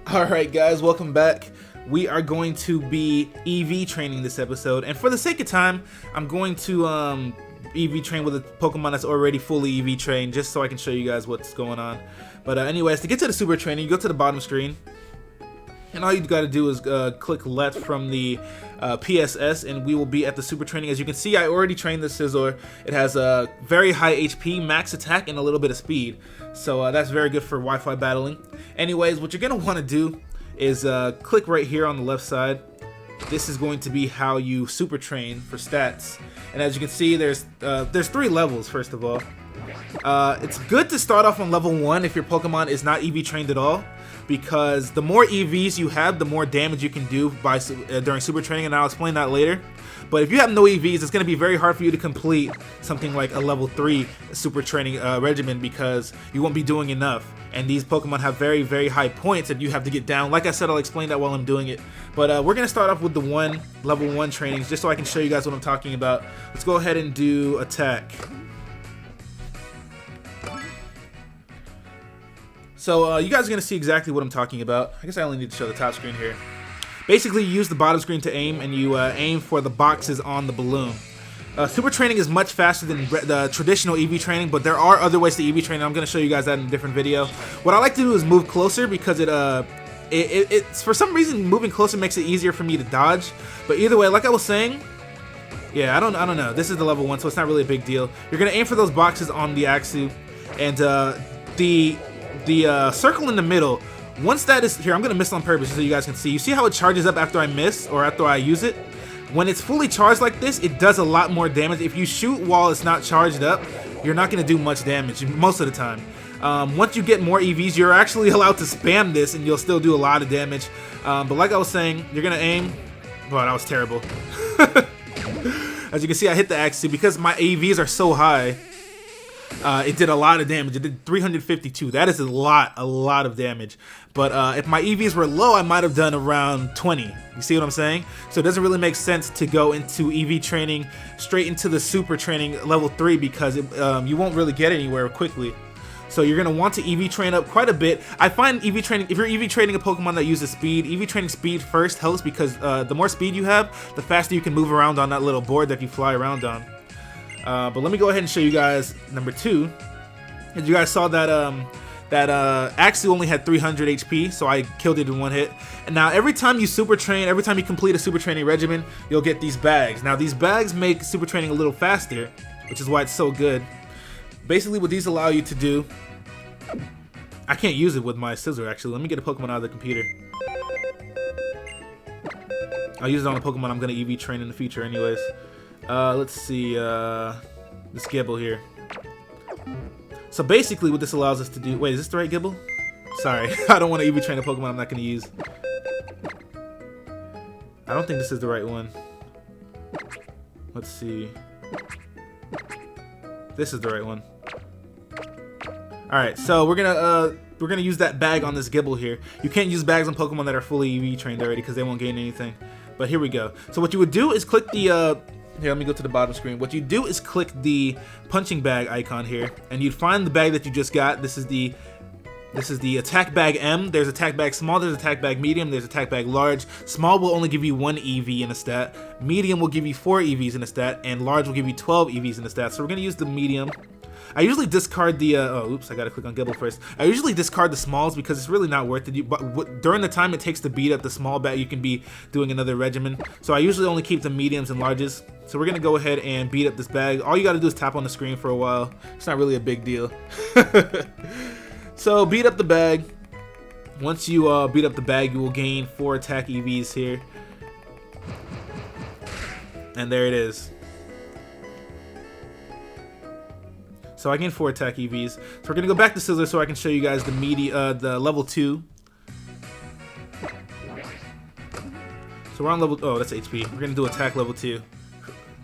Alright guys, welcome back. We are going to be EV training this episode, and for the sake of time, I'm going to EV train with a Pokemon that's already fully EV trained, just so I can show you guys what's going on. But anyways, to get to the super training, you go to the bottom screen, and all you gotta do is click left from the PSS, and we will be at the super training. As you can see, I already trained the Scizor. It has a very high HP, max attack, and a little bit of speed. So that's very good for Wi-Fi battling. Anyways, what you're gonna want to do is click right here on the left side. This is going to be how you super train for stats. And as you can see, there's 3 levels. First of all, it's good to start off on level 1 if your Pokemon is not EV trained at all, because the more EVs you have, the more damage you can do by during super training, and I'll explain that later. But if you have no EVs, it's going to be very hard for you to complete something like a level 3 super training regimen, because you won't be doing enough. And these Pokemon have very, very high points that you have to get down. Like I said, I'll explain that while I'm doing it. But we're going to start off with the level 1 trainings, just so I can show you guys what I'm talking about. Let's go ahead and do attack. So you guys are going to see exactly what I'm talking about. I guess I only need to show the top screen here. Basically, you use the bottom screen to aim, and you aim for the boxes on the balloon. Super training is much faster than the traditional EV training, but there are other ways to EV train. I'm going to show you guys that in a different video. What I like to do is move closer, because it's for some reason moving closer makes it easier for me to dodge. But either way, like I was saying, yeah, I don't know. This is the level 1, so it's not really a big deal. You're going to aim for those boxes on the Axu, and the circle in the middle. Once that is here, I'm gonna miss on purpose so you guys can see. You see how it charges up after I miss, or after I use it? When it's fully charged like this, it does a lot more damage. If you shoot while it's not charged up, you're not gonna do much damage most of the time. Once you get more EVs, you're actually allowed to spam this, and you'll still do a lot of damage. But like I was saying, you're gonna aim. Boy, that was terrible. As you can see, I hit the Axu because my EVs are so high. It did a lot of damage. It did 352. That is a lot of damage. But if my EVs were low, I might have done around 20. You see what I'm saying? So it doesn't really make sense to go into EV training straight into the super training level 3, because you won't really get anywhere quickly. So you're going to want to EV train up quite a bit. I find EV training, if you're EV training a Pokemon that uses speed, EV training speed first helps, because the more speed you have, the faster you can move around on that little board that you fly around on. But let me go ahead and show you guys number 2. As you guys saw, that Axu only had 300 HP, so I killed it in 1 hit. And now every time you super train, every time you complete a super training regimen, you'll get these bags. Now these bags make super training a little faster, which is why it's so good. Basically, what these allow you to do, I can't use it with my Scizor actually. Let me get a Pokemon out of the computer. I'll use it on a Pokemon I'm gonna EV train in the future anyways. Let's see, this Gibble here. So basically what this allows us to do... Wait, is this the right Gibble? Sorry, I don't want to EV train a Pokemon I'm not going to use. I don't think this is the right one. Let's see. This is the right one. Alright, so we're gonna use that bag on this Gibble here. You can't use bags on Pokemon that are fully EV trained already, because they won't gain anything. But here we go. So what you would do is click the... Here, let me go to the bottom screen. What you do is click the punching bag icon here, and you'd find the bag that you just got. This is the attack bag M. There's attack bag small, there's attack bag medium, there's attack bag large. Small will only give you 1 EV in a stat. Medium will give you 4 EVs in a stat, and large will give you 12 EVs in a stat. So we're gonna use the medium. I usually discard the, oh, oops, I gotta click on Gibble first. I usually discard the smalls because it's really not worth it. But during the time it takes to beat up the small bag, you can be doing another regimen. So I usually only keep the mediums and larges. So we're gonna go ahead and beat up this bag. All you gotta do is tap on the screen for a while. It's not really a big deal. So beat up the bag. Once you beat up the bag, you will gain 4 attack EVs here. And there it is. So I gained 4 attack EVs. So we're gonna go back to Scizor so I can show you guys the level 2. So we're on level, oh, that's HP. We're gonna do attack level 2.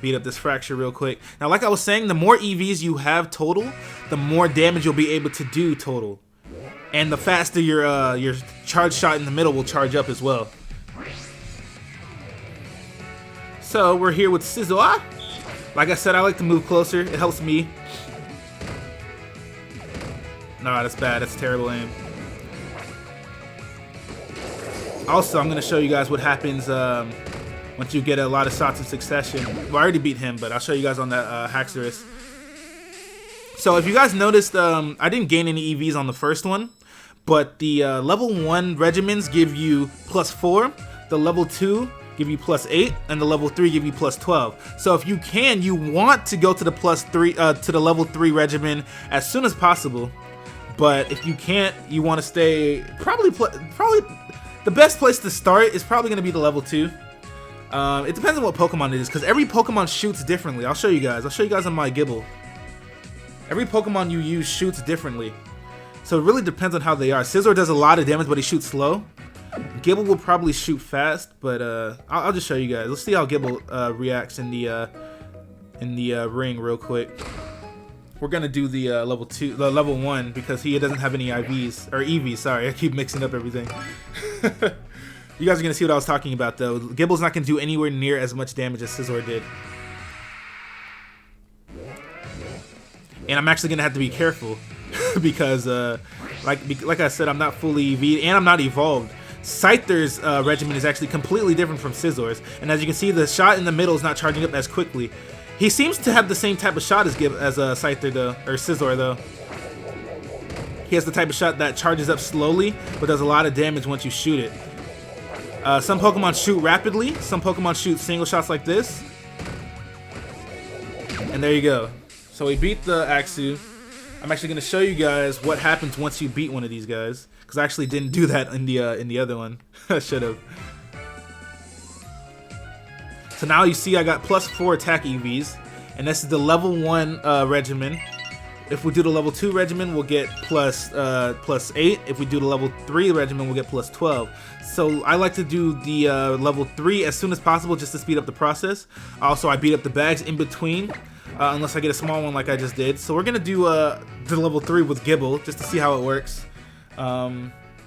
Beat up this Fracture real quick. Now, like I was saying, the more EVs you have total, the more damage you'll be able to do total. And the faster your charge shot in the middle will charge up as well. So we're here with Scizor. Like I said, I like to move closer. It helps me. No, that's bad. That's terrible aim. Also, I'm going to show you guys what happens once you get a lot of shots in succession. Well, I already beat him, but I'll show you guys on that Haxorus. So if you guys noticed, I didn't gain any EVs on the first one, but the level 1 regimens give you +4, the level 2 give you +8, and the level 3 give you +12. So if you can, you want to go to the +3 to the level 3 regimen as soon as possible. But if you can't, you want to stay probably the best place to start is probably going to be the level 2. It depends on what Pokemon it is, because every Pokemon shoots differently. I'll show you guys. I'll show you guys on my Gible. Every Pokemon you use shoots differently. So it really depends on how they are. Scizor does a lot of damage, but he shoots slow. Gible will probably shoot fast, but I'll just show you guys. Let's see how Gible reacts in the ring real quick. We're gonna do the level 1 because he doesn't have any IVs or EVs. Sorry, I keep mixing up everything. You guys are gonna see what I was talking about though. Gible's not gonna do anywhere near as much damage as Scizor did. And I'm actually gonna have to be careful because, like I said, I'm not fully EV'd and I'm not evolved. Scyther's regimen is actually completely different from Scizor's, and as you can see, the shot in the middle is not charging up as quickly. He seems to have the same type of shot as Scyther though, or Scizor though. He has the type of shot that charges up slowly, but does a lot of damage once you shoot it. Some Pokemon shoot rapidly. Some Pokemon shoot single shots like this. And there you go. So we beat the Axew. I'm actually going to show you guys what happens once you beat one of these guys, because I actually didn't do that in the other one. I should have. So now you see I got +4 attack EVs, and this is the level 1 regimen. If we do the level 2 regimen, we'll get +8. If we do the level 3 regimen, we'll get +12. So I like to do the level 3 as soon as possible just to speed up the process. Also, I beat up the bags in between. Unless I get a small one like I just did. So we're going to do the level 3 with Gible, just to see how it works.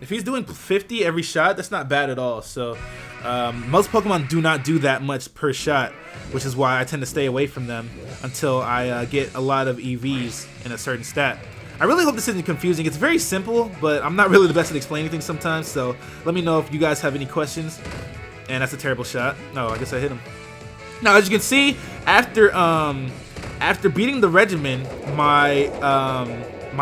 If he's doing 50 every shot, that's not bad at all. So most Pokemon do not do that much per shot, which is why I tend to stay away from them until I get a lot of EVs in a certain stat. I really hope this isn't confusing. It's very simple, but I'm not really the best at explaining things sometimes. So let me know if you guys have any questions. And that's a terrible shot. No, I guess I hit him. Now, as you can see, after beating the regimen, my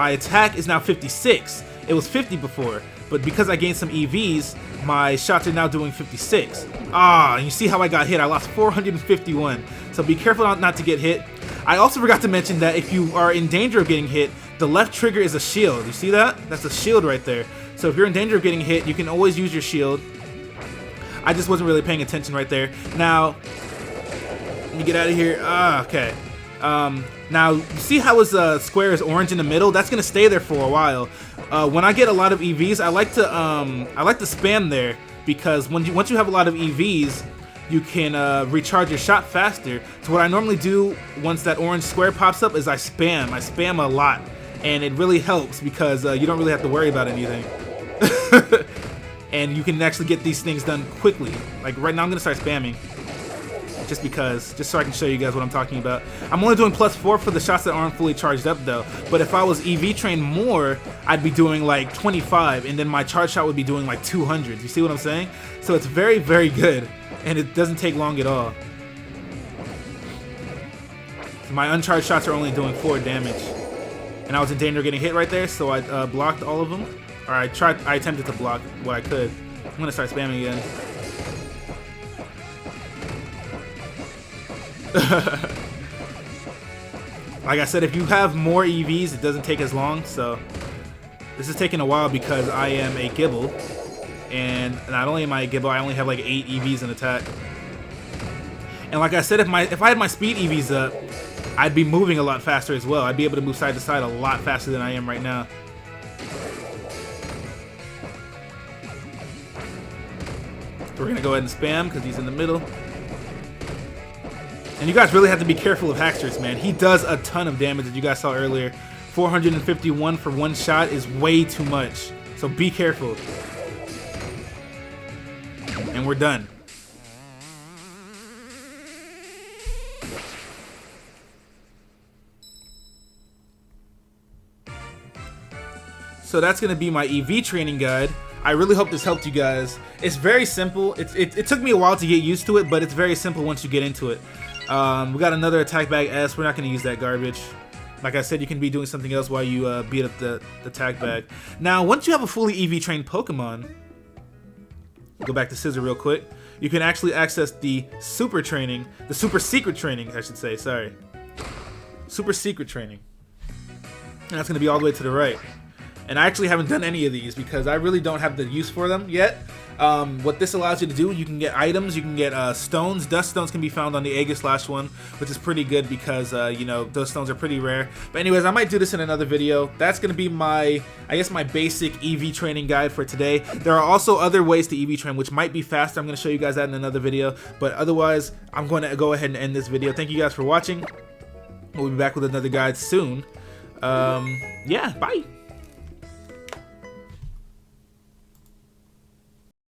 attack is now 56. It was 50 before, but because I gained some EVs, my shots are now doing 56. And you see how I got hit? I lost 451. So be careful not to get hit. I also forgot to mention that if you are in danger of getting hit, the left trigger is a shield. You see that? That's a shield right there. So if you're in danger of getting hit, you can always use your shield. I just wasn't really paying attention right there. Now, let me get out of here. Okay. Now, you see how his square is orange in the middle? That's gonna stay there for a while. When I get a lot of EVs, I like to spam there, because once you have a lot of EVs, you can recharge your shot faster. So what I normally do once that orange square pops up is I spam a lot, and it really helps because you don't really have to worry about anything. And you can actually get these things done quickly. Like right now, I'm gonna start spamming. Just so I can show you guys what I'm talking about. I'm only doing +4 for the shots that aren't fully charged up though. But if I was EV trained more, I'd be doing like 25, and then my charge shot would be doing like 200. You see what I'm saying? So it's very, very good, and it doesn't take long at all. My uncharged shots are only doing 4 damage, and I was in danger of getting hit right there, so I blocked all of them. Or I attempted to block what I could. I'm gonna start spamming again. Like I said, if you have more EVs, it doesn't take as long. So this is taking a while because I am a Gible, and not only am I a Gible, I only have like 8 EVs in attack. And like I said, if I had my speed EVs up, I'd be moving a lot faster as well. I'd be able to move side to side a lot faster than I am right now. We're gonna go ahead and spam because he's in the middle. And you guys really have to be careful of Haxorus, man. He does a ton of damage, as you guys saw earlier. 451 for one shot is way too much. So be careful. And we're done. So that's going to be my EV training guide. I really hope this helped you guys. It's very simple. It took me a while to get used to it, but it's very simple once you get into it. We got another attack bag S. We're not going to use that garbage. Like I said, you can be doing something else while you beat up the attack bag. Now, once you have a fully EV trained Pokemon, go back to Scissor real quick. You can actually access the super training, the super secret training, I should say. Sorry, super secret training. And that's going to be all the way to the right. And I actually haven't done any of these because I really don't have the use for them yet. What this allows you to do, you can get items, you can get stones. Dust stones can be found on the Aegislash one, which is pretty good because, you know, those stones are pretty rare. But anyways, I might do this in another video. That's going to be my, I guess, my basic EV training guide for today. There are also other ways to EV train, which might be faster. I'm going to show you guys that in another video. But otherwise, I'm going to go ahead and end this video. Thank you guys for watching. We'll be back with another guide soon. Yeah, bye.